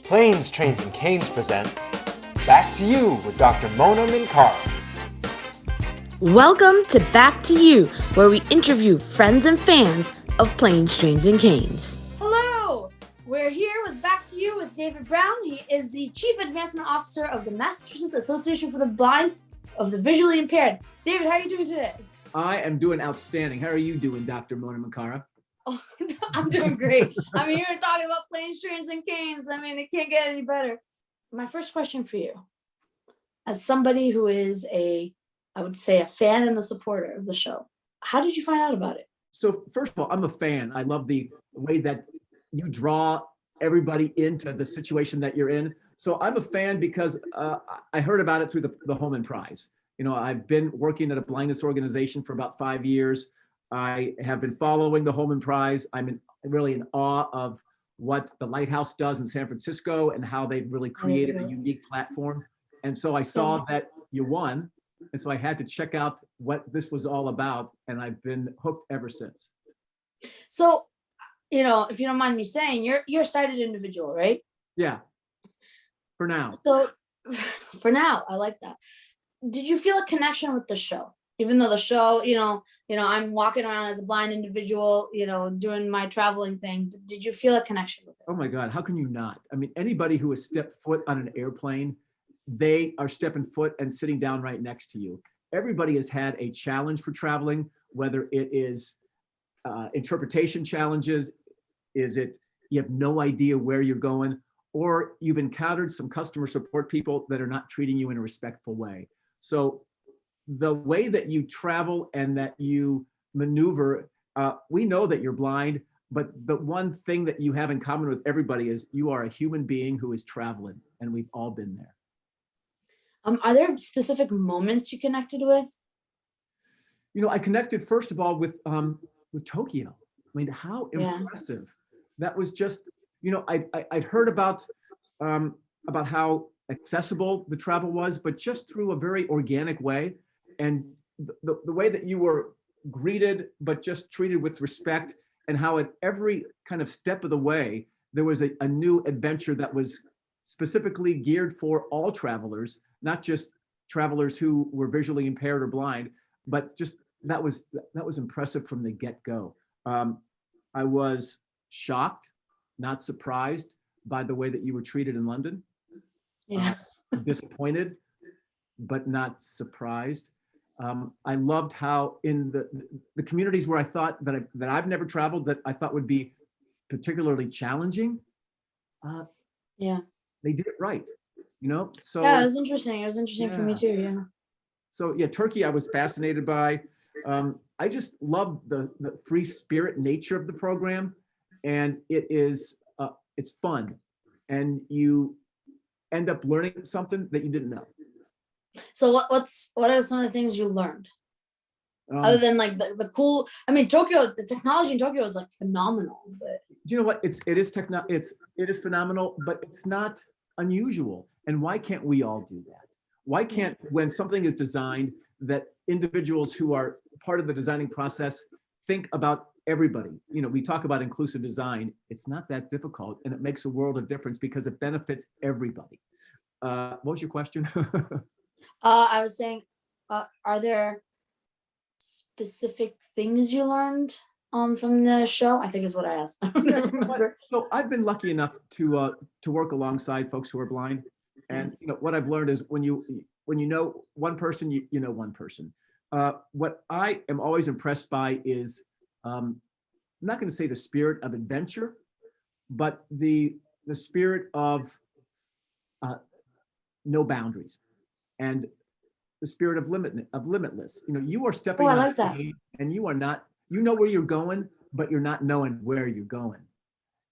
Planes, Trains, and Canes presents Back to You with Dr. Mona Minkara. Welcome to Back to You, where we interview friends and fans of Planes, Trains, and Canes. Hello! We're here with Back to You with David Brown. He is the Chief Advancement Officer of the Massachusetts Association for the Blind of the Visually Impaired. David, how are you doing today? I am doing outstanding. How are you doing, Dr. Mona Minkara? Oh, I'm doing great. I'm here talking about Planes, Trains, and Canes. I mean, it can't get any better. My first question for you, as somebody who is I would say a fan and a supporter of the show, how did you find out about it? So first of all, I'm a fan. I love the way that you draw everybody into the situation that you're in. So I'm a fan because I heard about it through the Home and Prize. You know, I've been working at a blindness organization for about 5 years. I have been following the Home and Prize. I'm really in awe of what the Lighthouse does in San Francisco and how they've really created a unique platform. And so I saw that you won. And so I had to check out what this was all about. And I've been hooked ever since. So, you know, if you don't mind me saying, you're a sighted individual, right? Yeah, for now. So for now, I like that. Did you feel a connection with the show? Even though the show, you know, I'm walking around as a blind individual, doing my traveling thing. Did you feel a connection with it? Oh my God, how can you not? I mean, anybody who has stepped foot on an airplane, they are stepping foot and sitting down right next to you. Everybody has had a challenge for traveling, whether it is interpretation challenges, is it you have no idea where you're going, or you've encountered some customer support people that are not treating you in a respectful way. So the way that you travel and that you maneuver, we know that you're blind, but the one thing that you have in common with everybody is you are a human being who is traveling, and we've all been there. Are there specific moments you connected with? You know, I connected first of all with Tokyo. I mean, how impressive. That was just, I'd heard about how accessible the travel was, but just through a very organic way. And the way that you were greeted, but just treated with respect, and how at every kind of step of the way, there was a new adventure that was specifically geared for all travelers, not just travelers who were visually impaired or blind, but just that was impressive from the get-go. I was shocked, not surprised by the way that you were treated in London. Yeah. Disappointed, but not surprised. I loved how in the communities where I thought that I've never traveled, that I thought would be particularly challenging. They did it right, So yeah, it was interesting. It was interesting for me too. Yeah. So yeah, Turkey I was fascinated by. I just love the free spirit nature of the program, and it's fun, and you end up learning something that you didn't know. So what are some of the things you learned? Other than like the cool, I mean, Tokyo, the technology in Tokyo is like phenomenal. But you know what? It is phenomenal, but it's not unusual. And why can't we all do that? Why can't, when something is designed, that individuals who are part of the designing process think about everybody? We talk about inclusive design. It's not that difficult, and it makes a world of difference because it benefits everybody. What was your question? I was saying, are there specific things you learned from the show? I think is what I asked. I don't remember. So I've been lucky enough to work alongside folks who are blind, and what I've learned is when you know one person, you know one person. What I am always impressed by is I'm not going to say the spirit of adventure, but the spirit of no boundaries, and the spirit of limitless. You are stepping on like that. and you are not, where you're going, but you're not knowing where you're going.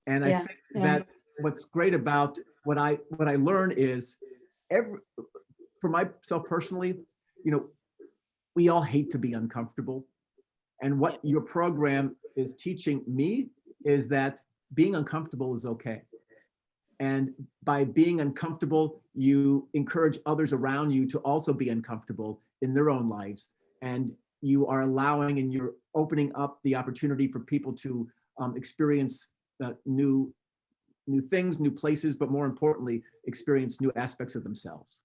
And I think that what's great about what I learn is for myself personally, we all hate to be uncomfortable. And what your program is teaching me is that being uncomfortable is okay. And by being uncomfortable, you encourage others around you to also be uncomfortable in their own lives. And you are allowing and you're opening up the opportunity for people to experience new new things, new places, but more importantly, experience new aspects of themselves.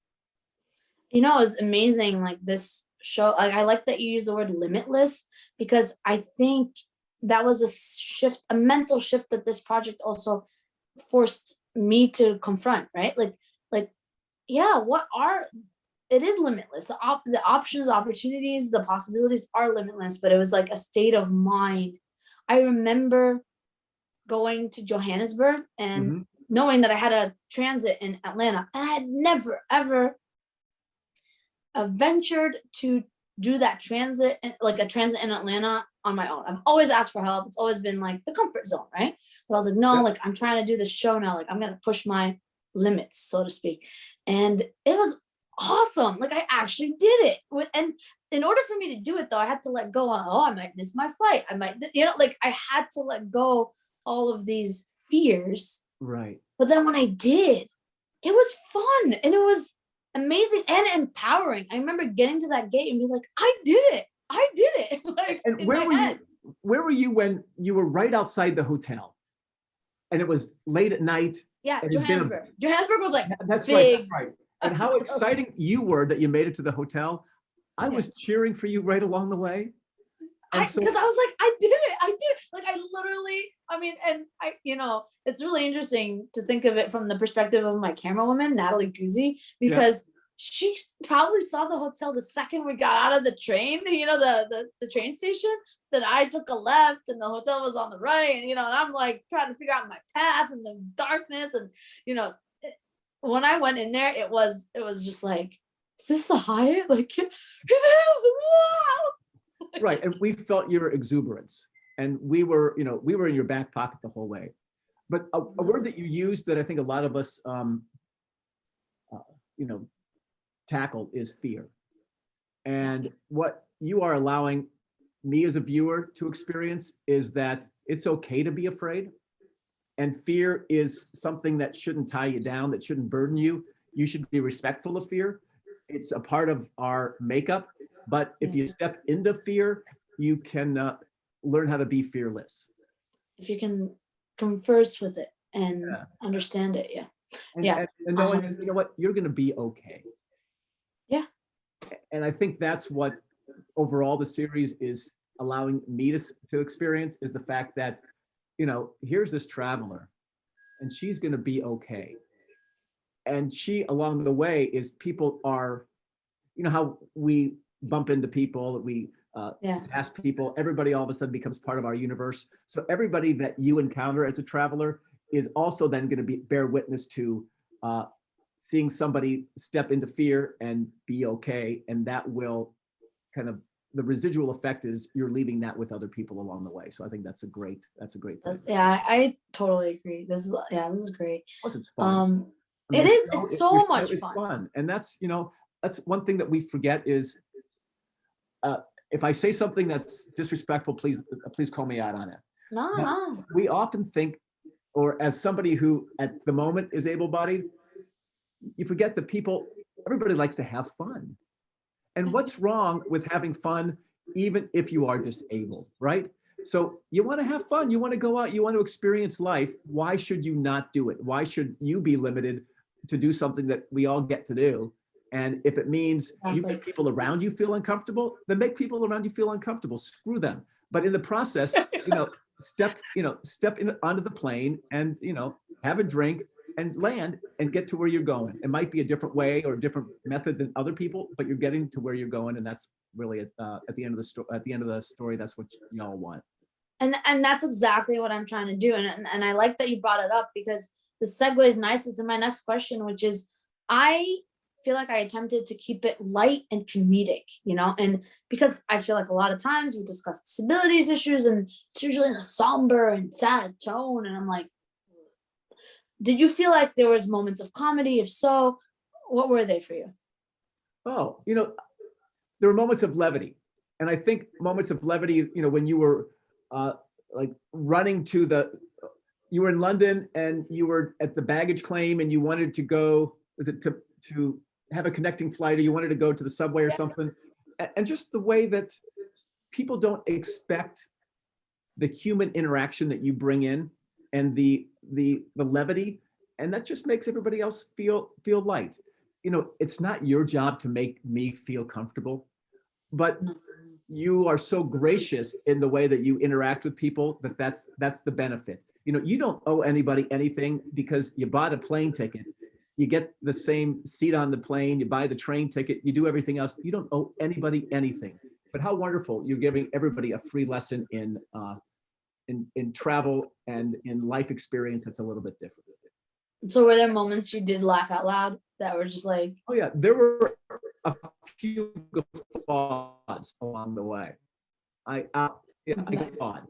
You know, it's amazing. Like this show, I like that you use the word limitless, because I think that was a shift, a mental shift that this project also forced me to confront, right? Like, yeah, it is limitless. The options, opportunities, the possibilities are limitless, but it was like a state of mind. I remember going to Johannesburg and knowing that I had a transit in Atlanta, and I had never, ever ventured to do that transit, like a transit in Atlanta on my own. I've always asked for help. It's always been like the comfort zone, right? But I was like, no, like I'm trying to do this show now. Like I'm going to push my limits, so to speak. And it was awesome. Like I actually did it. And in order for me to do it though, I had to let go on, oh, I might miss my flight. I might, like I had to let go all of these fears. Right. But then when I did, it was fun and it was amazing and empowering. I remember getting to that gate and be like, I did it. Like, and where were you when you were right outside the hotel and it was late at night? Yeah, Johannesburg. Johannesburg was like that's big. Right. That's right. And how exciting you were that you made it to the hotel. I was cheering for you right along the way. Because I was like, I did it. Like I literally, I mean, and I, it's really interesting to think of it from the perspective of my camera woman, Natalie Guse, because she probably saw the hotel the second we got out of the train, the train station, that I took a left and the hotel was on the right. And, and I'm like trying to figure out my path in the darkness. And, when I went in there, it was just like, is this the Hyatt? Like, it is. Wow. Right. And we felt your exuberance and we were in your back pocket the whole way. But a word that you used that I think a lot of us, tackle is fear. And what you are allowing me as a viewer to experience is that it's okay to be afraid. And fear is something that shouldn't tie you down, that shouldn't burden you. You should be respectful of fear. It's a part of our makeup. But if you step into fear, you can learn how to be fearless. If you can converse with it and understand it, and knowing, you know what, you're going to be okay. Yeah. And I think that's what overall the series is allowing me to experience, is the fact that, here's this traveler and she's going to be okay. And she, along the way, is people are, how we bump into people, we ask people, everybody all of a sudden becomes part of our universe. So everybody that you encounter as a traveler is also then going to bear witness to seeing somebody step into fear and be okay. And that will the residual effect is you're leaving that with other people along the way. So I think that's a great thing. Yeah, I totally agree. This is great. Plus it's fun. It's so much fun. And that's, that's one thing that we forget is, if I say something that's disrespectful, please call me out on it. No. We often think, or as somebody who at the moment is able-bodied, you forget that everybody likes to have fun. And what's wrong with having fun, even if you are disabled, right? So you want to have fun, you want to go out, you want to experience life. Why should you not do it? Why should you be limited to do something that we all get to do? And if it means you make people around you feel uncomfortable, then make people around you feel uncomfortable. Screw them. But in the process, step in onto the plane and have a drink and land and get to where you're going. It might be a different way or a different method than other people, but you're getting to where you're going, and that's really at the end of the story. At the end of the story, that's what y'all want. And that's exactly what I'm trying to do. And I like that you brought it up, because the segues nicely to my next question, which is, I feel like I attempted to keep it light and comedic, and because I feel like a lot of times we discuss disabilities issues and it's usually in a somber and sad tone. And I'm like, did you feel like there was moments of comedy? If so, what were they for you? Oh, there were moments of levity. And I think moments of levity, when you were like running you were in London and you were at the baggage claim and you wanted to go, was it to have a connecting flight, or you wanted to go to the subway or something. And just the way that people don't expect the human interaction that you bring in and the the levity, and that just makes everybody else feel light. You know, it's not your job to make me feel comfortable, but you are so gracious in the way that you interact with people that's the benefit. You know, you don't owe anybody anything because you bought a plane ticket. You get the same seat on the plane, you buy the train ticket, you do everything else. You don't owe anybody anything. But how wonderful you're giving everybody a free lesson in travel and in life experience that's a little bit different. So were there moments you did laugh out loud that were just like, Oh yeah, there were a few guffaws along the way. I guffawed.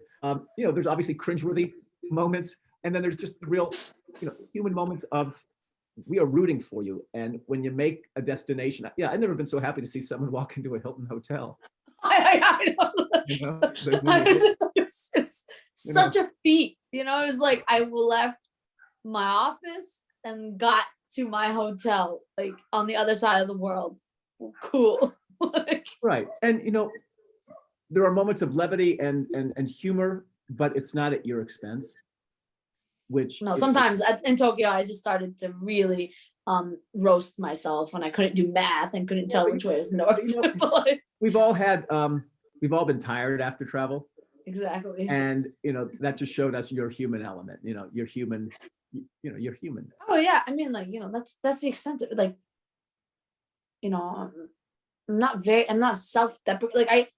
You know, there's obviously cringeworthy moments, and then there's just the real, you know, human moments of we are rooting for you. And when you make a destination, yeah, I've never been so happy to see someone walk into a Hilton hotel. I know. You know, It's such a feat, you know. It was like I left my office and got to my hotel like on the other side of the world. Cool. Like, right. And you know, there are moments of levity and humor, but it's not at your expense. Which no, sometimes in Tokyo I just started to really roast myself when I couldn't do math and couldn't tell which way was north. You know, But, we've all been tired after travel. exactly. And you know, that just showed us your human element. You know, you're human. You know, you're human. Oh yeah, I mean, like, you know, that's the extent of, like, you know, I'm not self-deprecating. Like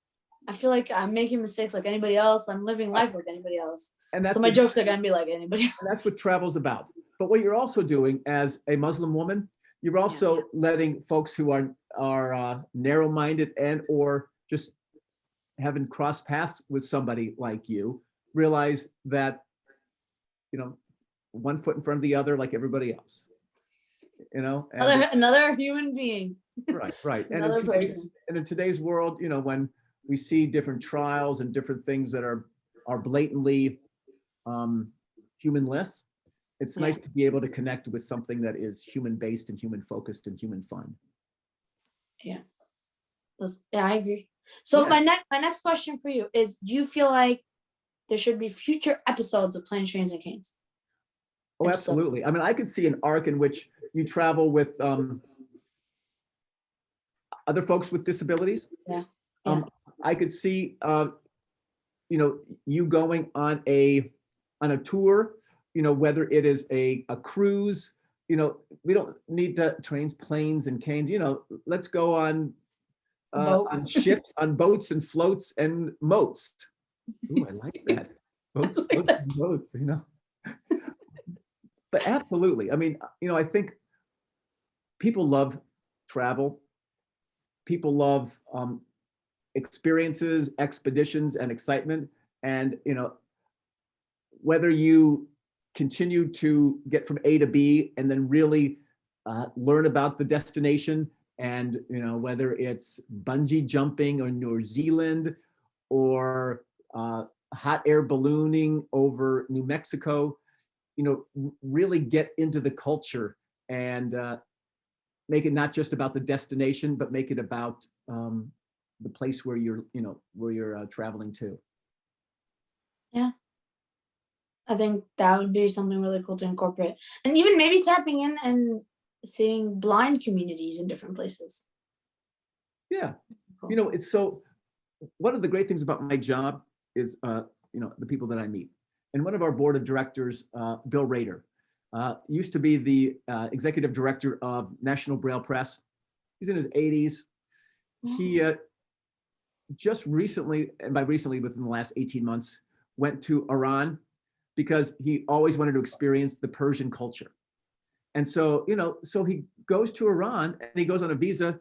I feel like I'm making mistakes like anybody else. I'm living life like anybody else. And that's So my jokes are gonna be like anybody else. And that's what travel's about. But what you're also doing as a Muslim woman, you're also letting folks who are narrow-minded and or just haven't crossed paths with somebody like you realize that, you know, one foot in front of the other like everybody else. You know, and Another human being. right. Another person. And in today's world, you know, when we see different trials and different things that are blatantly humanless, it's nice to be able to connect with something that is human based and human focused and human fun. Yeah, I agree. So my next question for you is: do you feel like there should be future episodes of Planes, Trains, and Canes? Oh, absolutely. I mean, I could see an arc in which you travel with other folks with disabilities. Yeah. I could see, you know, you going on a tour, you know, whether it is a cruise, you know, we don't need to trains, planes, and canes, you know, let's go on ships, on boats and floats and moats. Ooh, I like that. Boats, floats, and moats, you know. But absolutely. I mean, you know, I think people love travel. People love experiences, expeditions, and excitement. And, you know, whether you continue to get from A to B and then really learn about the destination, and, you know, whether it's bungee jumping or New Zealand or hot air ballooning over New Mexico, you know, really get into the culture and make it not just about the destination, but make it about the place where you're, you know, where you're traveling to. Yeah, I think that would be something really cool to incorporate, and even maybe tapping in and seeing blind communities in different places. Yeah, Cool. you know, it's so. One of the great things about my job is, you know, the people that I meet. And one of our board of directors, Bill Rader, used to be the executive director of National Braille Press. He's in his 80s. He just recently, and by recently within the last 18 months, went to Iran because he always wanted to experience the Persian culture. And so, you know, so he goes to Iran and he goes on a visa,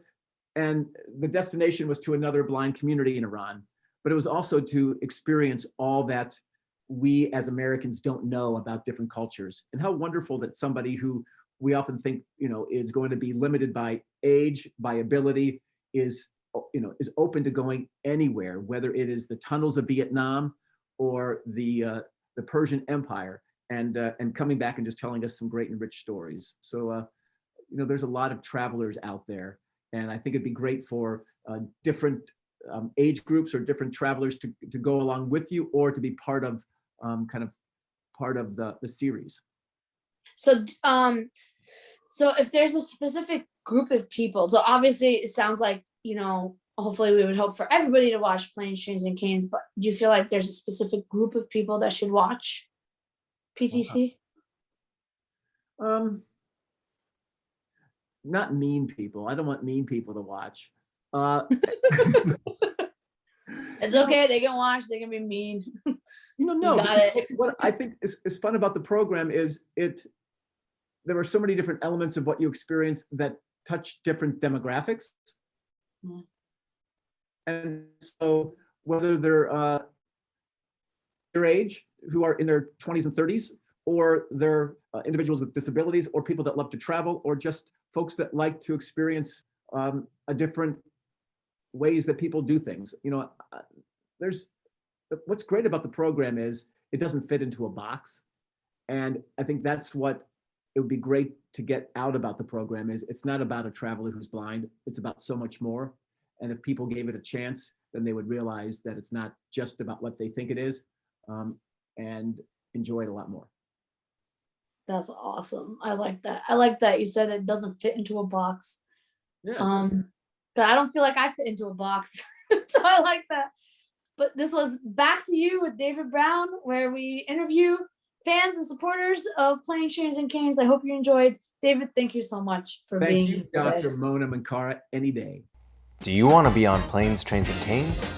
and the destination was to another blind community in Iran, but it was also to experience all that we as Americans don't know about different cultures. And how wonderful that somebody who we often think, you know, is going to be limited by age, by ability, is, you know, is open to going anywhere, whether it is the tunnels of Vietnam or the Persian Empire, and coming back and just telling us some great and rich stories. So, you know, there's a lot of travelers out there, and I think it'd be great for different age groups or different travelers to go along with you, or to be part of kind of part of the series. So if there's a specific group of people, so obviously it sounds like, hopefully we would hope for everybody to watch Planes, Trains, and Canes, but do you feel like there's a specific group of people that should watch PTC? Not mean people. I don't want mean people to watch. It's okay. They can watch. They can be mean. No. Got it. What I think is fun about the program is there are so many different elements of what you experience that touch different demographics. Mm. And so whether they're your age, who are in their 20s and 30s, or they're individuals with disabilities, or people that love to travel, or just folks that like to experience a different ways that people do things. What's great about the program is it doesn't fit into a box. And I think that's what it would be great to get out about the program is it's not about a traveler who's blind. It's about so much more. And if people gave it a chance, then they would realize that it's not just about what they think it is, and enjoy it a lot more. That's awesome. I like that. I like that you said it doesn't fit into a box. Yeah. But I don't feel like I fit into a box. So I like that. But this was Back to You with David Brown, where we interview fans and supporters of Planes, Trains, and Canes. I hope you enjoyed. David, thank you so much for being here. Thank you, Dr. Mona Mankara, any day. Do you want to be on Planes, Trains, and Canes?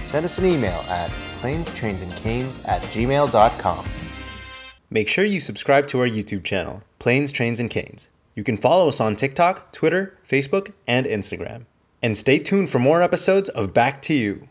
Send us an email at planestrainsandcanes@gmail.com. Make sure you subscribe to our YouTube channel, Planes, Trains, and Canes. You can follow us on TikTok, Twitter, Facebook, and Instagram. And stay tuned for more episodes of Back to You.